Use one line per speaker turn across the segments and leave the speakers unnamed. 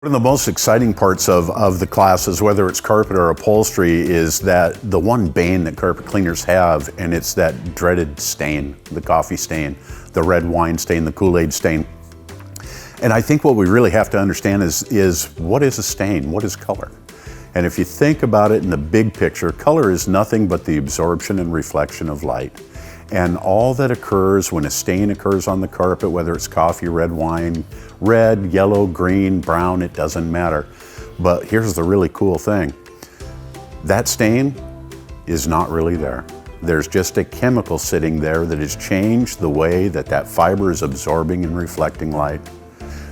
One of the most exciting parts of the classes, whether it's carpet or upholstery, is that the one bane that carpet cleaners have, and it's that dreaded stain, the coffee stain, the red wine stain, the Kool-Aid stain. And I think what we really have to understand is what is a stain? What is color? And if you think about it in the big picture, color is nothing but the absorption and reflection of light. And all that occurs when a stain occurs on the carpet, whether it's coffee, red wine, red, yellow, green, brown, it doesn't matter. But here's the really cool thing. That stain is not really there. There's just a chemical sitting there that has changed the way that fiber is absorbing and reflecting light.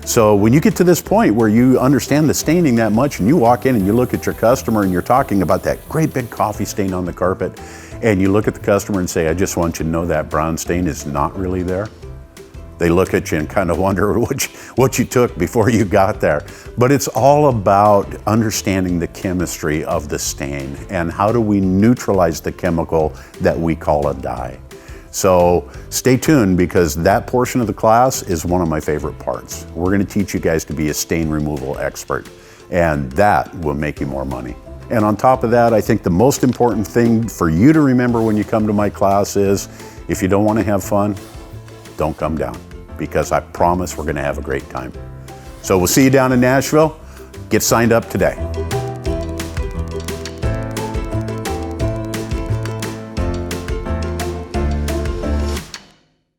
So when you get to this point where you understand the staining that much and you walk in and you look at your customer and you're talking about that great big coffee stain on the carpet, and you look at the customer and say, I just want you to know that brown stain is not really there. They look at you and kind of wonder what you took before you got there. But it's all about understanding the chemistry of the stain and how do we neutralize the chemical that we call a dye. So stay tuned, because that portion of the class is one of my favorite parts. We're going to teach you guys to be a stain removal expert, and that will make you more money. And on top of that, I think the most important thing for you to remember when you come to my class is, if you don't want to have fun, don't come down, because I promise we're going to have a great time. So we'll see you down in Nashville. Get signed up today.